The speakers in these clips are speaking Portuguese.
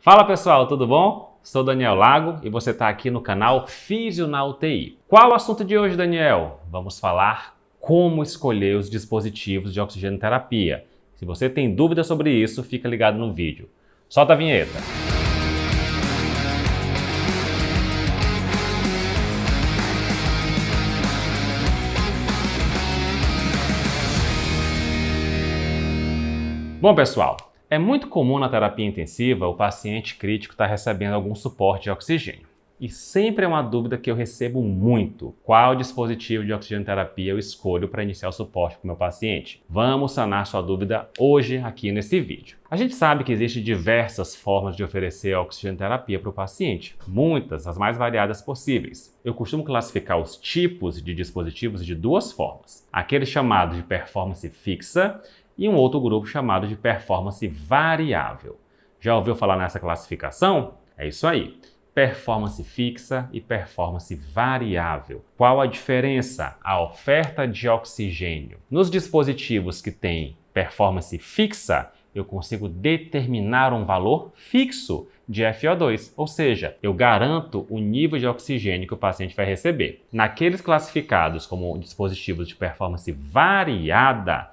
Fala pessoal, tudo bom? Sou Daniel Lago e você está aqui no canal Físio na UTI. Qual o assunto de hoje, Daniel? Vamos falar como escolher os dispositivos de oxigenoterapia. Se você tem dúvida sobre isso, fica ligado no vídeo. Solta a vinheta! Bom pessoal, é muito comum na terapia intensiva o paciente crítico estar recebendo algum suporte de oxigênio. E sempre é uma dúvida que eu recebo muito: qual dispositivo de oxigenoterapia eu escolho para iniciar o suporte para o meu paciente? Vamos sanar sua dúvida hoje aqui nesse vídeo. A gente sabe que existem diversas formas de oferecer a oxigenoterapia para o paciente, muitas, as mais variadas possíveis. Eu costumo classificar os tipos de dispositivos de duas formas: aquele chamado de performance fixa e um outro grupo chamado de performance variável. Já ouviu falar nessa classificação? É isso aí. Performance fixa e performance variável. Qual a diferença? A oferta de oxigênio. Nos dispositivos que têm performance fixa, eu consigo determinar um valor fixo de FO2, ou seja, eu garanto o nível de oxigênio que o paciente vai receber. Naqueles classificados como dispositivos de performance variada,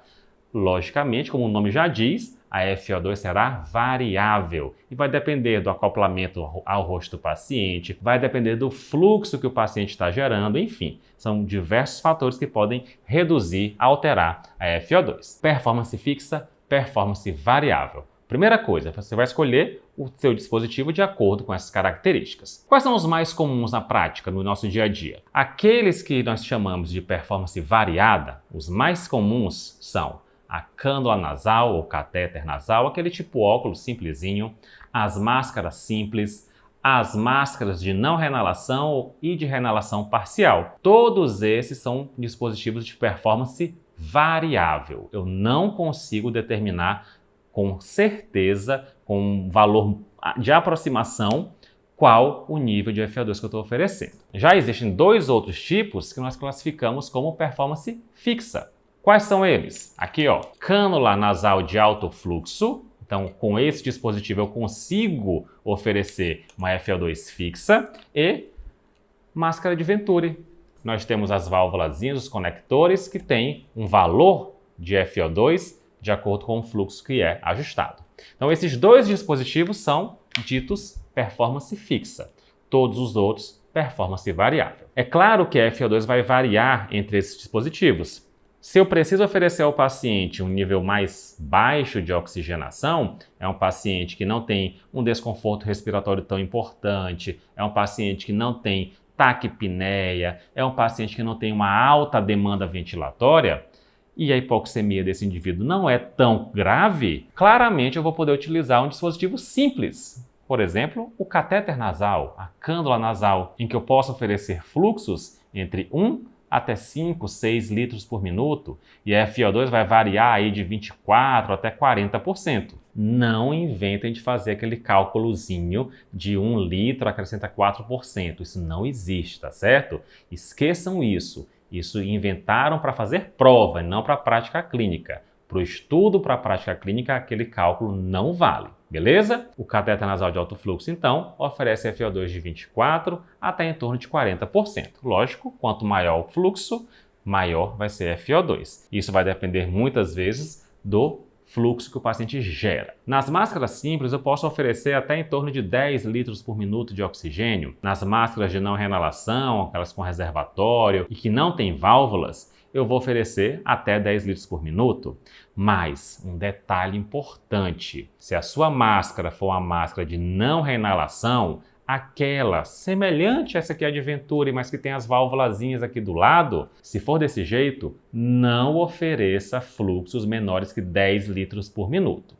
logicamente, como o nome já diz, a FO2 será variável e vai depender do acoplamento ao rosto do paciente, vai depender do fluxo que o paciente está gerando, enfim, são diversos fatores que podem reduzir, alterar a FO2. Performance fixa, performance variável. Primeira coisa, você vai escolher o seu dispositivo de acordo com essas características. Quais são os mais comuns na prática, no nosso dia a dia? Aqueles que nós chamamos de performance variada, os mais comuns são a cânula nasal ou catéter nasal, aquele tipo óculos simplesinho, as máscaras simples, as máscaras de não renalação e de renalação parcial. Todos esses são dispositivos de performance variável. Eu não consigo determinar com certeza, com um valor de aproximação, qual o nível de FO2 que eu estou oferecendo. Já existem dois outros tipos que nós classificamos como performance fixa. Quais são eles? Aqui, ó, cânula nasal de alto fluxo. Então, com esse dispositivo eu consigo oferecer uma FO2 fixa, e máscara de Venturi. Nós temos as válvulazinhas, os conectores, que têm um valor de FO2 de acordo com o fluxo que é ajustado. Então, esses dois dispositivos são ditos performance fixa. Todos os outros, performance variável. É claro que a FO2 vai variar entre esses dispositivos. Se eu preciso oferecer ao paciente um nível mais baixo de oxigenação, é um paciente que não tem um desconforto respiratório tão importante, é um paciente que não tem taquipneia, é um paciente que não tem uma alta demanda ventilatória, e a hipoxemia desse indivíduo não é tão grave, claramente eu vou poder utilizar um dispositivo simples. Por exemplo, o catéter nasal, a cânula nasal, em que eu posso oferecer fluxos entre 1 até 5, 6 litros por minuto, e a FO2 vai variar aí de 24% até 40%. Não inventem de fazer aquele cálculozinho de 1 litro acrescenta 4%. Isso não existe, tá certo? Esqueçam isso. Isso inventaram para fazer prova, não para prática clínica. Para o estudo, para a prática clínica, aquele cálculo não vale, beleza? O cateter nasal de alto fluxo, então, oferece FO2 de 24% até em torno de 40%. Lógico, quanto maior o fluxo, maior vai ser FO2. Isso vai depender muitas vezes do fluxo que o paciente gera. Nas máscaras simples, eu posso oferecer até em torno de 10 litros por minuto de oxigênio. Nas máscaras de não renalação, aquelas com reservatório e que não tem válvulas, eu vou oferecer até 10 litros por minuto. Mas um detalhe importante: se a sua máscara for uma máscara de não renalação, aquela semelhante a essa aqui, a de Venturi, mas que tem as válvulazinhas aqui do lado, se for desse jeito, não ofereça fluxos menores que 10 litros por minuto.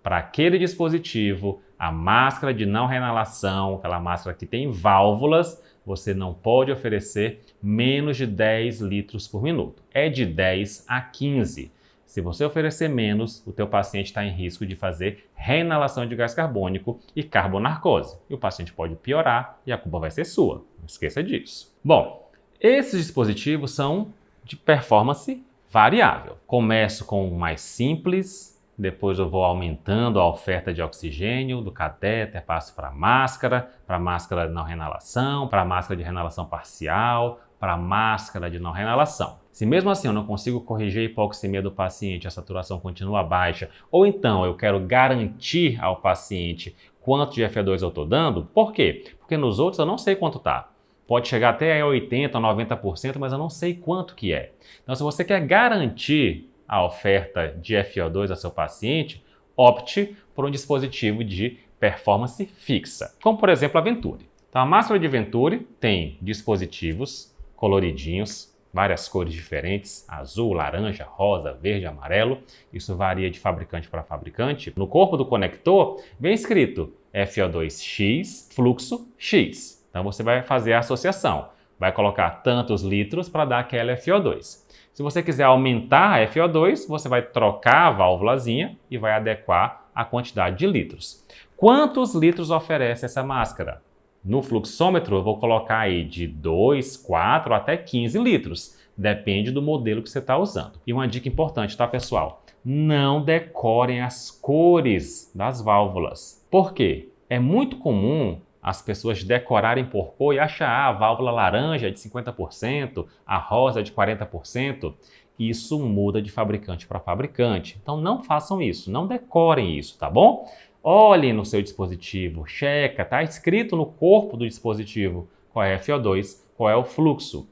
Para aquele dispositivo, a máscara de não renalação, aquela máscara que tem válvulas, você não pode oferecer menos de 10 litros por minuto. É de 10 a 15. Se você oferecer menos, o teu paciente está em risco de fazer reinalação de gás carbônico e carbonarcose. E o paciente pode piorar e a culpa vai ser sua. Não esqueça disso. Bom, esses dispositivos são de performance variável. Começo com o mais simples, depois eu vou aumentando a oferta de oxigênio do catéter, passo para a máscara de não renalação, para a máscara de renalação parcial, para a máscara de não renalação. Se mesmo assim eu não consigo corrigir a hipoxemia do paciente, a saturação continua baixa, ou então eu quero garantir ao paciente quanto de FO2 eu estou dando, por quê? Porque nos outros eu não sei quanto está. Pode chegar até a 80%, 90%, mas eu não sei quanto que é. Então, se você quer garantir a oferta de FO2 ao seu paciente, opte por um dispositivo de performance fixa, como por exemplo a Venturi. Então, a máscara de Venturi tem dispositivos coloridinhos, várias cores diferentes, azul, laranja, rosa, verde, amarelo. Isso varia de fabricante para fabricante. No corpo do conector vem escrito FO2X, fluxo X. Então você vai fazer a associação. Vai colocar tantos litros para dar aquela FO2. Se você quiser aumentar a FO2, você vai trocar a válvulazinha e vai adequar a quantidade de litros. Quantos litros oferece essa máscara? No fluxômetro eu vou colocar aí de 2, 4 até 15 litros. Depende do modelo que você está usando. E uma dica importante, tá, pessoal? Não decorem as cores das válvulas. Por quê? É muito comum as pessoas decorarem por cor e achar a válvula laranja é de 50%, a rosa é de 40%. Isso muda de fabricante para fabricante. Então não façam isso, não decorem isso, tá bom? Olhem no seu dispositivo, checa, tá escrito no corpo do dispositivo qual é a FO2, qual é o fluxo.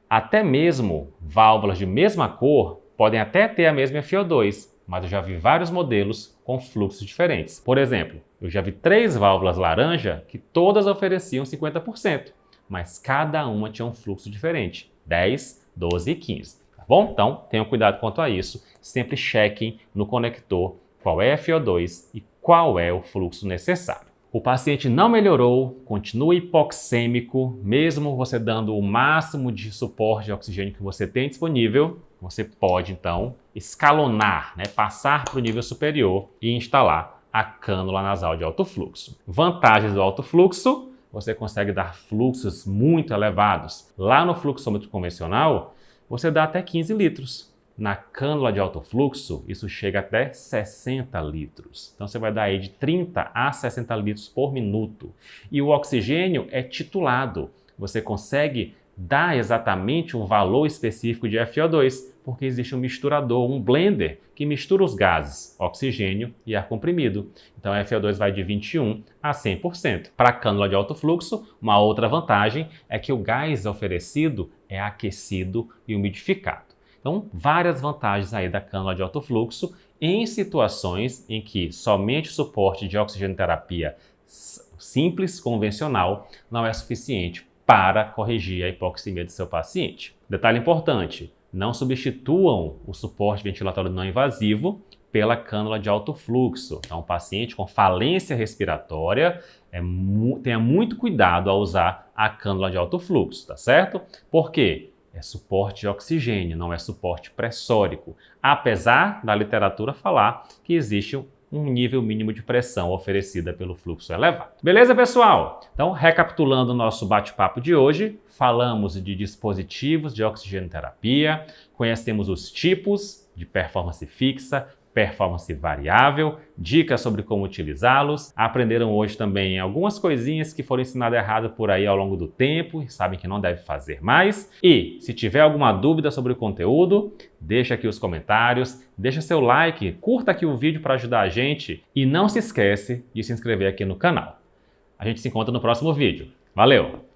Até mesmo válvulas de mesma cor podem até ter a mesma FO2, mas eu já vi vários modelos com fluxos diferentes. Por exemplo, eu já vi 3 válvulas laranja que todas ofereciam 50%, mas cada uma tinha um fluxo diferente, 10, 12 e 15. Tá bom? Então, tenham cuidado quanto a isso. Sempre chequem no conector qual é a FO2 e qual é o fluxo necessário. O paciente não melhorou, continua hipoxêmico, mesmo você dando o máximo de suporte de oxigênio que você tem disponível, você pode então escalonar, passar para o nível superior e instalar a cânula nasal de alto fluxo. Vantagens do alto fluxo: você consegue dar fluxos muito elevados. Lá no fluxômetro convencional, você dá até 15 litros. Na cânula de alto fluxo, isso chega até 60 litros. Então você vai dar aí de 30 a 60 litros por minuto. E o oxigênio é titulado. Você consegue dar exatamente um valor específico de FO2, porque existe um misturador, um blender, que mistura os gases, oxigênio e ar comprimido. Então a FO2 vai de 21 a 100%. Para a cânula de alto fluxo, uma outra vantagem é que o gás oferecido é aquecido e umidificado. Então, várias vantagens aí da cânula de alto fluxo em situações em que somente o suporte de oxigenoterapia simples, convencional, não é suficiente para corrigir a hipoxemia do seu paciente. Detalhe importante: não substituam o suporte ventilatório não invasivo pela cânula de alto fluxo. Então, o paciente com falência respiratória, tenha muito cuidado ao usar a cânula de alto fluxo, tá certo? Por quê? É suporte de oxigênio, não é suporte pressórico, apesar da literatura falar que existe um nível mínimo de pressão oferecida pelo fluxo elevado. Beleza, pessoal? Então, recapitulando o nosso bate-papo de hoje, falamos de dispositivos de oxigenoterapia, conhecemos os tipos de performance fixa, performance variável, dicas sobre como utilizá-los. Aprenderam hoje também algumas coisinhas que foram ensinadas errado por aí ao longo do tempo e sabem que não deve fazer mais. E se tiver alguma dúvida sobre o conteúdo, deixa aqui os comentários, deixa seu like, curta aqui o vídeo para ajudar a gente e não se esquece de se inscrever aqui no canal. A gente se encontra no próximo vídeo. Valeu!